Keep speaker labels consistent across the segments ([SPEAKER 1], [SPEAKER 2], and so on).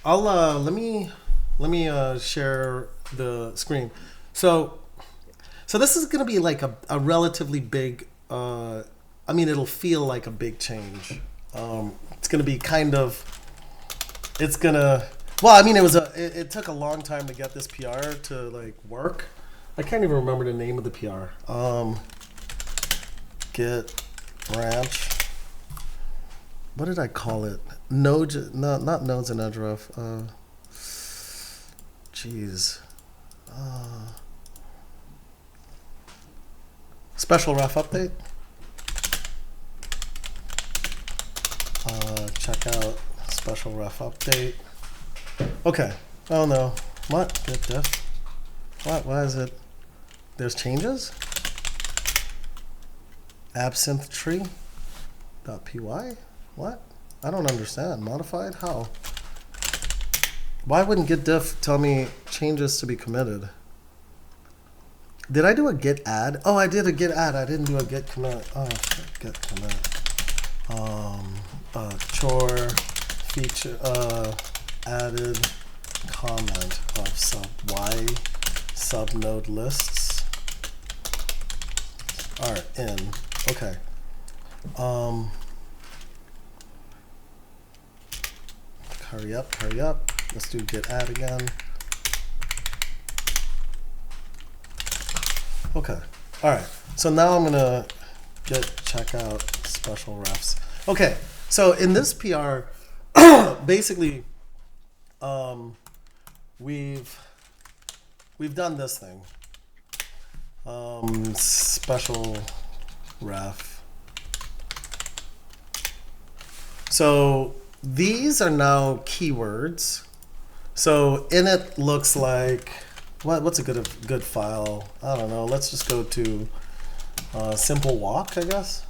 [SPEAKER 1] Let me share the screen. So so this is gonna be like a relatively big. I mean, it'll feel like a big change. It's gonna be kind of. It's gonna. Well, I mean, it took a long time to get this PR to like work. I can't even remember the name of the PR. Git branch. What did I call it? Node, no, not nodes and edgeref. Jeez. Special ref update. Check out special ref update. Okay. Oh no. What? Git diff. What? Why is it? There's changes? Absinthe tree. .py? What? I don't understand. Modified? How? Why wouldn't git diff tell me changes to be committed? Did I do a git add? Oh, I did a git add. I didn't do a git commit. Oh, shit. Git commit. Chore feature added comment of sub y subnode lists are in. Okay. Hurry up, hurry up. Let's do git add again. Okay. All right. So now I'm gonna git check out special refs. Okay. So in this PR, basically, we've done this thing. Special ref. So these are now keywords. So init looks like what's a good file? I don't know. Let's just go to simple walk, I guess.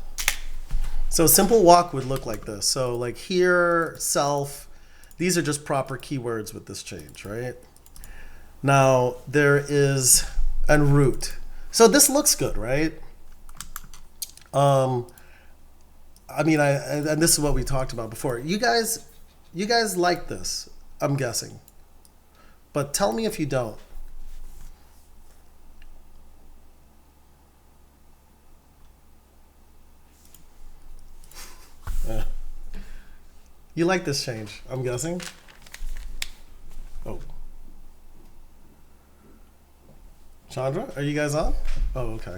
[SPEAKER 1] So simple walk would look like this. So like here, self, these are just proper keywords with this change, right? Now there is and root. So this looks good, right? I mean, and this is what we talked about before. You guys like this, I'm guessing. But tell me if you don't. You like this change, I'm guessing? Oh. Chandra, are you guys on? Oh, okay.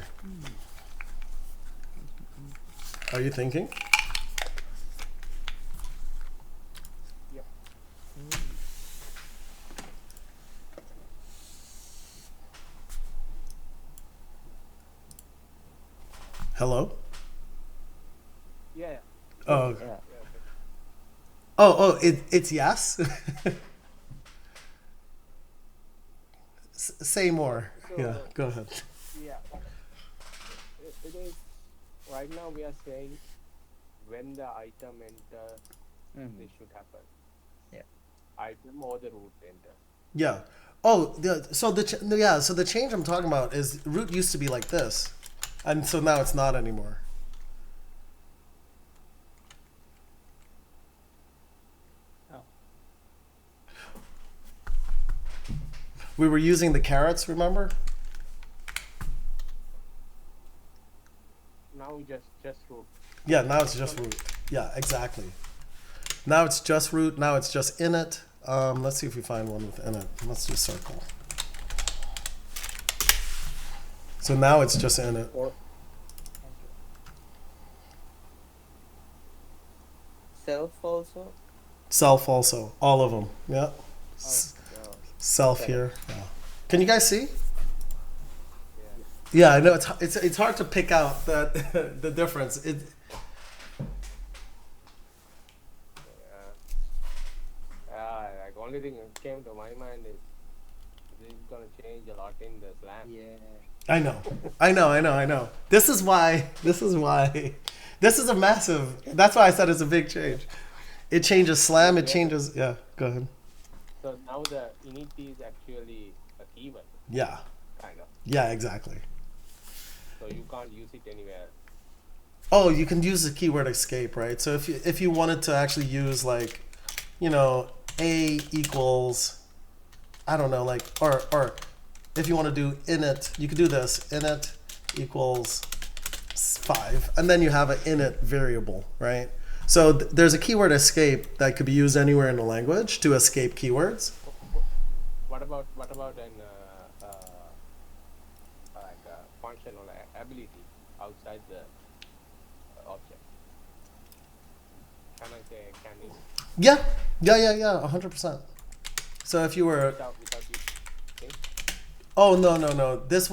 [SPEAKER 1] Are you thinking?
[SPEAKER 2] Yep.
[SPEAKER 1] Hello?
[SPEAKER 2] Yeah.
[SPEAKER 1] Oh,
[SPEAKER 3] Yeah.
[SPEAKER 1] okay. It's yes? Say more.
[SPEAKER 2] So,
[SPEAKER 1] Yeah, go ahead.
[SPEAKER 2] yeah. It is right now we are saying when the item enter, this should happen.
[SPEAKER 3] Yeah.
[SPEAKER 2] Item or the root enter.
[SPEAKER 1] Yeah. So the change I'm talking about is root used to be like this, and so now it's not anymore.
[SPEAKER 3] Oh.
[SPEAKER 1] We were using the carrots, remember?
[SPEAKER 2] Now just root.
[SPEAKER 1] Yeah, now it's just root. Yeah, exactly. Now it's just root. Now it's just init. Let's see if we find one with init. Let's do circle. So now it's just init.
[SPEAKER 2] Or
[SPEAKER 3] Self also.
[SPEAKER 1] Self also. All of them. Yeah. Self
[SPEAKER 3] Okay.
[SPEAKER 1] here. Yeah. Can you guys see?
[SPEAKER 2] yeah.
[SPEAKER 1] Yeah, I know it's hard to pick out that the difference.
[SPEAKER 2] Like only thing that came to my mind is this is gonna change a lot in the slam.
[SPEAKER 3] Yeah.
[SPEAKER 1] I know. This is why this is a massive. That's why I said it's a big change. It changes slam. It changes. Yeah. Go ahead.
[SPEAKER 2] So now the init is actually a keyword,
[SPEAKER 1] Yeah.
[SPEAKER 2] kind of.
[SPEAKER 1] Yeah. Exactly.
[SPEAKER 2] So you can't use it anywhere.
[SPEAKER 1] Oh, you can use the keyword escape, right? So if you wanted to actually use like, you know, a equals, I don't know, like, or if you want to do init, you could do this, init equals 5, and then you have an init variable, right? So there's a keyword escape that could be used anywhere in the language to escape keywords.
[SPEAKER 2] What about an like a function or like ability outside the object? Can I say can it
[SPEAKER 1] Yeah, 100%. So if you were,
[SPEAKER 2] without you think?
[SPEAKER 1] oh no, this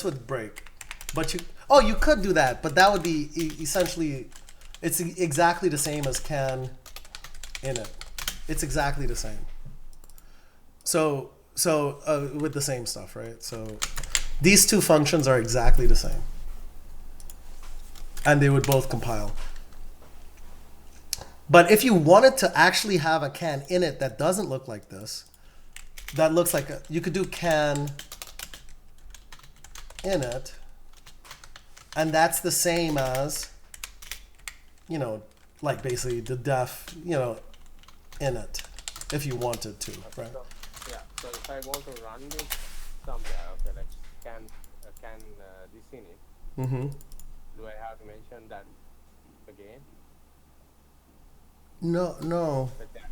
[SPEAKER 1] would break, but you could do that, but that would be essentially, it's exactly the same as can init. It's exactly the same. So with the same stuff, right? So these two functions are exactly the same, and they would both compile. But if you wanted to actually have a can init that doesn't look like this, that looks like you could do can init, and that's the same as, you know, like basically the def, you know, init, if you wanted to, right?
[SPEAKER 2] So, yeah. So if I want to run this somewhere, okay, like can this in it,
[SPEAKER 1] Mm-hmm.
[SPEAKER 2] do I have to mention that again?
[SPEAKER 1] No.
[SPEAKER 2] But then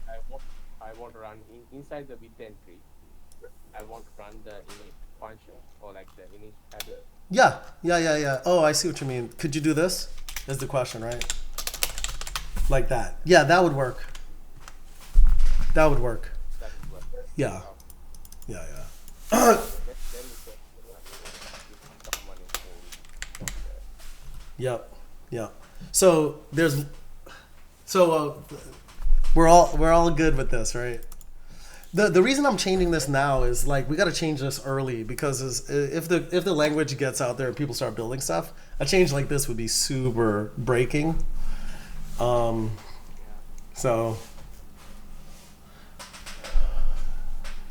[SPEAKER 2] I want to run inside the bit entry. I want to run the init function or like the init header.
[SPEAKER 1] Yeah. Oh, I see what you mean. Could you do this? Is the question, right? Like that. Yeah, that would work. That would work.
[SPEAKER 2] That is what.
[SPEAKER 1] Yeah.
[SPEAKER 2] Then you say someone is doing
[SPEAKER 1] Yep. So we're all good with this, right? The reason I'm changing this now is like we got to change this early because if the language gets out there and people start building stuff, a change like this would be super breaking. So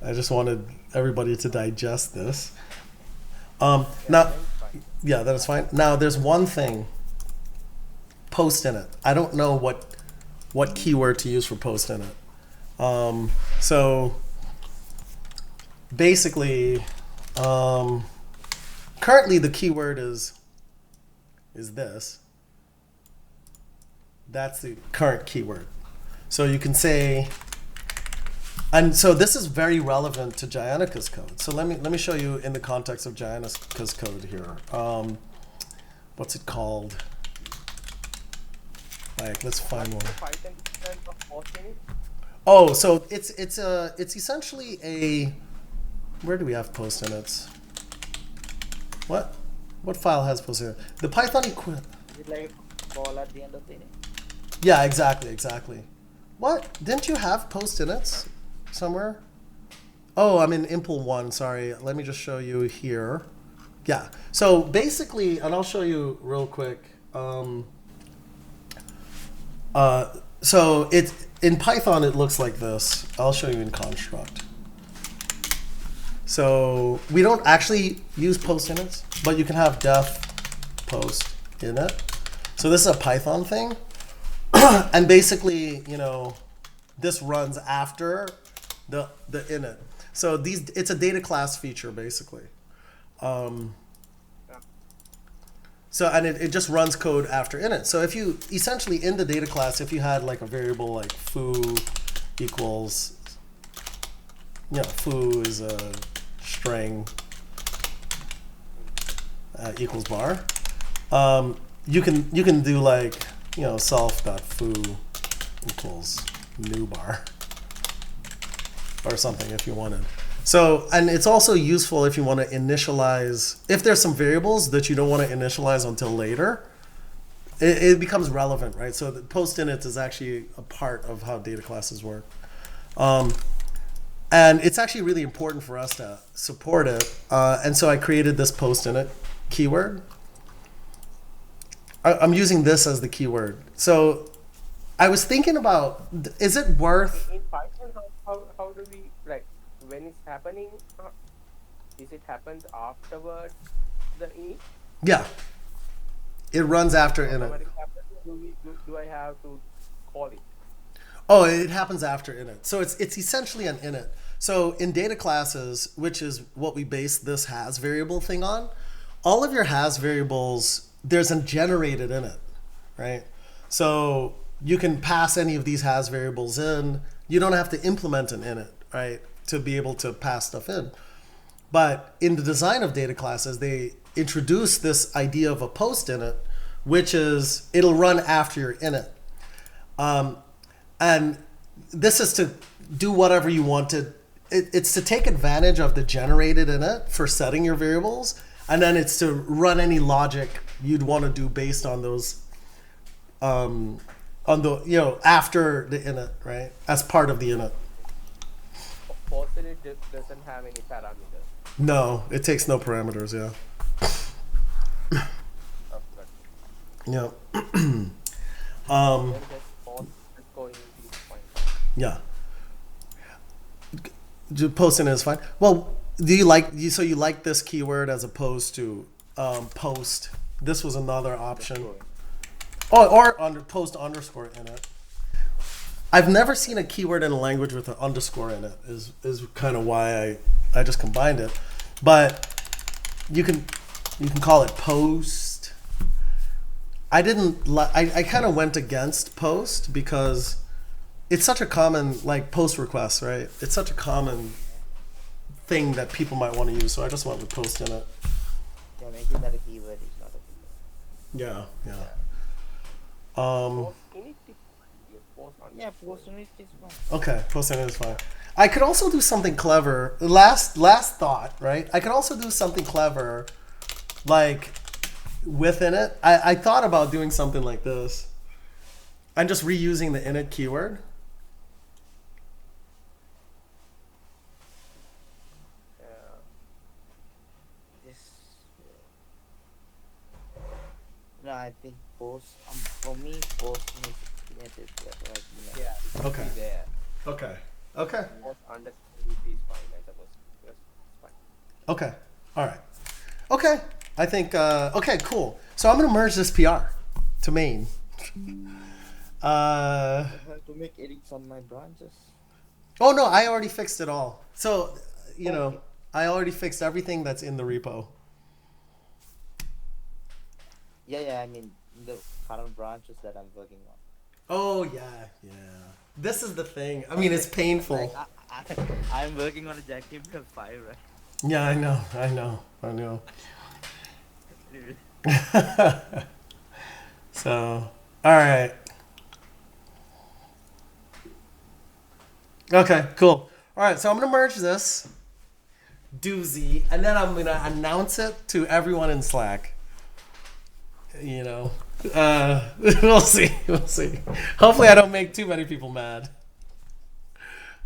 [SPEAKER 1] I just wanted everybody to digest this. Now, yeah, that is fine. Now, there's one thing. Post in it. I don't know what keyword to use for post in it. So basically, currently the keyword is this. That's the current keyword. So you can say, and so this is very relevant to Jayanika's code. So let me show you in the context of Jayanika's code here. What's it called? Like, let's find one.
[SPEAKER 2] Python of post in it?
[SPEAKER 1] Oh, so it's essentially a, where do we have post in it? What file has post in it? The Python equivalent.
[SPEAKER 3] Is it like call at the end of the init?
[SPEAKER 1] Yeah, exactly. What? Didn't you have post in it somewhere? Oh, I'm in impl 1, sorry. Let me just show you here. Yeah. So basically, and I'll show you real quick. So in Python it looks like this. I'll show you in construct. So we don't actually use post init, but you can have def post init. So this is a Python thing, and basically, you know, this runs after the init. So it's a data class feature basically. So, and it just runs code after init. So if you, essentially in the data class, if you had like a variable like foo equals, you know, foo is a string equals bar, you can do like, you know, self.foo equals new bar or something if you wanted. So, and it's also useful if you want to initialize, if there's some variables that you don't want to initialize until later, it becomes relevant, right? So the post init is actually a part of how data classes work. And it's actually really important for us to support it. And so I created this post init keyword. I'm using this as the keyword. So I was thinking about, is it worth...
[SPEAKER 2] In Python, how do we, like, when it's happening, is it happens afterwards the init?
[SPEAKER 1] Yeah. It runs after init.
[SPEAKER 2] Do I have to call it?
[SPEAKER 1] Oh, it happens after init. So it's essentially an init. So in data classes, which is what we base this has variable thing on, all of your has variables, there's a generated init, right? So you can pass any of these has variables in. You don't have to implement an init, right, to be able to pass stuff in. But in the design of data classes, they introduce this idea of a post init, which is it'll run after your init. And this is to do whatever you wanted. It's to take advantage of the generated init for setting your variables, and then it's to run any logic you'd want to do based on those, on the after the init, right? As part of the init.
[SPEAKER 2] Post init doesn't have any parameters.
[SPEAKER 1] No, it takes no parameters. Yeah.
[SPEAKER 2] Oh, good.
[SPEAKER 1] Yeah.
[SPEAKER 2] Then just post going is fine.
[SPEAKER 1] Yeah. Post init is fine. Well, do you like so you like this keyword as opposed to post? This was another option. Oh, or post underscore in it. I've never seen a keyword in a language with an underscore in it. Is kind of why I just combined it. But you can call it post. I didn't. I kind of went against post because it's such a common like post request, right? It's such a common thing that people might want to use. So I just went with post in it.
[SPEAKER 3] Yeah, making that a keyword is not a keyword.
[SPEAKER 1] Yeah.
[SPEAKER 2] Post init is fine. Post underscore.
[SPEAKER 3] Yeah, post init is fine.
[SPEAKER 1] Okay, post init is fine. I could also do something clever. Last thought, right? I could also do something clever, like within it. I thought about doing something like this. I'm just reusing the init keyword.
[SPEAKER 3] This. No, I think post. For me, post init is right.
[SPEAKER 2] Yeah, it should
[SPEAKER 1] Okay.
[SPEAKER 2] be there.
[SPEAKER 1] Okay.
[SPEAKER 2] Post underscore is fine, I suppose. Yes, it's fine.
[SPEAKER 1] Okay. All right. Okay. I think. Okay. Cool. So I'm gonna merge this PR to main.
[SPEAKER 3] I have to make edits on my branches.
[SPEAKER 1] Oh no, I already fixed it all. So,
[SPEAKER 3] Okay.
[SPEAKER 1] I already fixed everything that's in the repo.
[SPEAKER 3] Yeah. I mean the current branches that I'm working on.
[SPEAKER 1] Oh yeah. This is the thing. I mean, it's painful.
[SPEAKER 3] Like I'm working on a Jackimple 5, right?
[SPEAKER 1] Yeah, I know. So, all right. Okay, cool. All right, so I'm gonna merge this doozy, and then I'm gonna announce it to everyone in Slack. We'll see. Hopefully, I don't make too many people mad.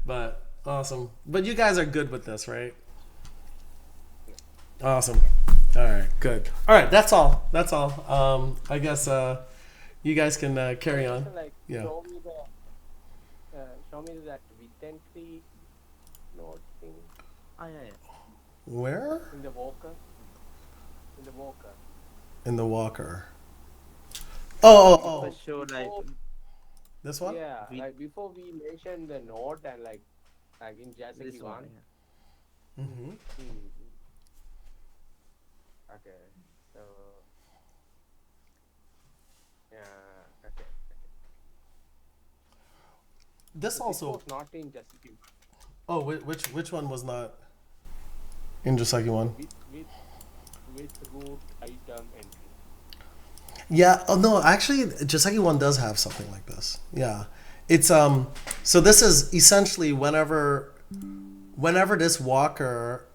[SPEAKER 1] But awesome. But you guys are good with this, right? Awesome. All right, good. All right, that's all. I guess you guys can carry on.
[SPEAKER 2] So, like,
[SPEAKER 1] Yeah.
[SPEAKER 2] show me that V10 node thing
[SPEAKER 3] Yeah.
[SPEAKER 1] Where?
[SPEAKER 2] in the Walker. In the Walker.
[SPEAKER 1] In the walker. Oh.
[SPEAKER 3] For sure, like
[SPEAKER 1] This one?
[SPEAKER 2] Yeah,
[SPEAKER 3] We-
[SPEAKER 2] like before we mentioned the node and like in Jasaki
[SPEAKER 3] this
[SPEAKER 2] one.
[SPEAKER 3] one. Yeah.
[SPEAKER 1] Mm-hmm.
[SPEAKER 2] Okay, so yeah, okay.
[SPEAKER 1] This also.
[SPEAKER 2] was not in Jasaki
[SPEAKER 1] Oh, which one was not in Joseki one?
[SPEAKER 2] with root item entry.
[SPEAKER 1] Yeah. Oh no, actually, Joseki one does have something like this. Yeah. It's So this is essentially whenever this walker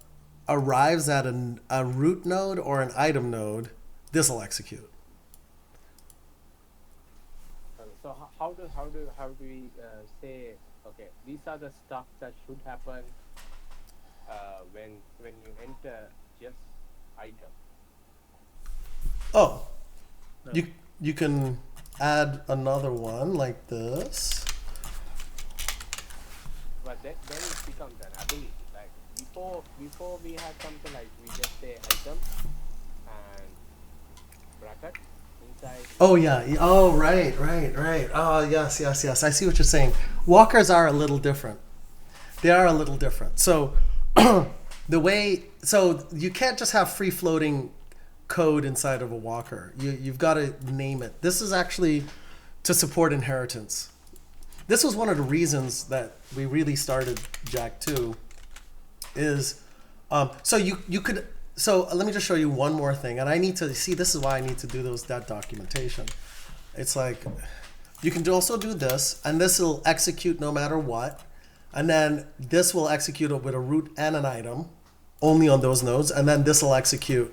[SPEAKER 1] arrives at a root node or an item node, this will execute.
[SPEAKER 2] So how do we say okay? These are the stuff that should happen when you enter just item.
[SPEAKER 1] Oh, you can add another one like this.
[SPEAKER 2] But then it becomes an ability. Like before we had something like we just say item and bracket. inside.
[SPEAKER 1] Oh yeah. Oh right. Oh yes. I see what you're saying. Walkers are a little different. They are a little different. So so you can't just have free floating code inside of a walker. You've got to name it. This is actually to support inheritance. This was one of the reasons that we really started Jack 2 is so you could so let me just show you one more thing, and I need to see, this is why I need to do that documentation. It's like you can also do this, and this will execute no matter what, and then this will execute with a root and an item only on those nodes, and then this will execute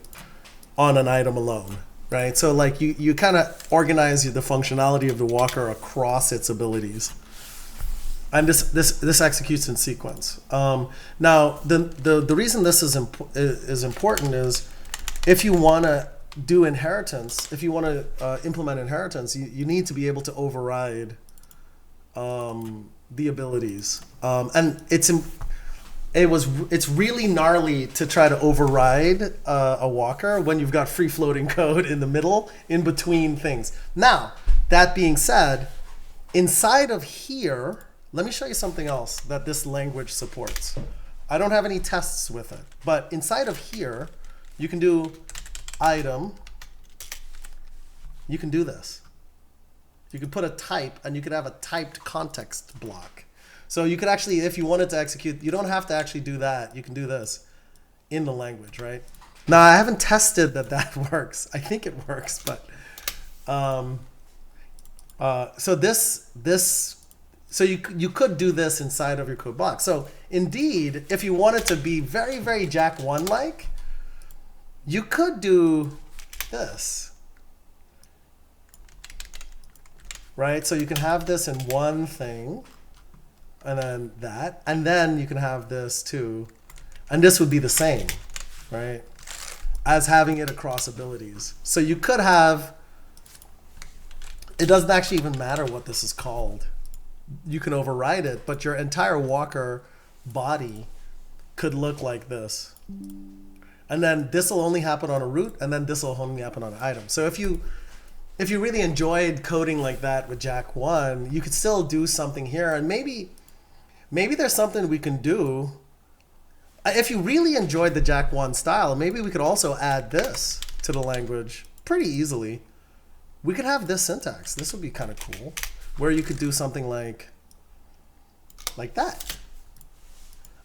[SPEAKER 1] on an item alone, right? So like you kind of organize the functionality of the walker across its abilities. And this executes in sequence. Now, the reason this is important is if you want to do inheritance, if you want to implement inheritance, you need to be able to override the abilities. And it's really gnarly to try to override a walker when you've got free floating code in the middle, in between things. Now, that being said, inside of here, let me show you something else that this language supports. I don't have any tests with it, but inside of here, you can do item. You can do this. You can put a type, and you could have a typed context block. So you could actually, if you wanted to execute, you don't have to actually do that. You can do this in the language, right? Now, I haven't tested that works. I think it works, but so you could do this inside of your code block. So indeed, if you wanted to be very, very Jack 1 like, you could do this, right? So you can have this in one thing, and then that, and then you can have this too, and this would be the same, right, as having it across abilities. So you could have, it doesn't actually even matter what this is called. You can override it, but your entire walker body could look like this. And then this will only happen on a root, and then this will only happen on an item. So if you really enjoyed coding like that with Jack 1, you could still do something here, and maybe there's something we can do. If you really enjoyed the Jack 1 style, maybe we could also add this to the language pretty easily. We could have this syntax. This would be kind of cool, where you could do something like that.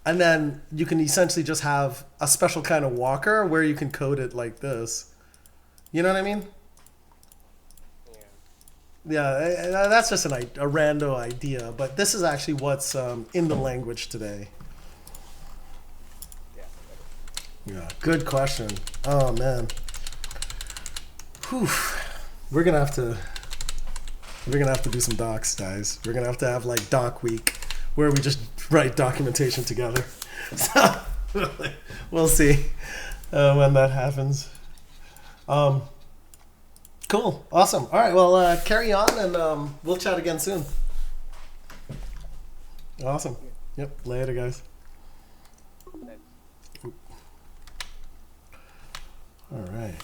[SPEAKER 1] And then you can essentially just have a special kind of walker where you can code it like this. You know what I mean? Yeah, that's just a rando idea, but this is actually what's in the language today. Yeah, good question. Oh man. Whew. We're gonna have to do some docs, guys. We're gonna have to have like doc week where we just write documentation together. So we'll see when that happens. Cool, awesome. All right, well, carry on, and we'll chat again soon. Awesome. Yep. Later, guys. All right.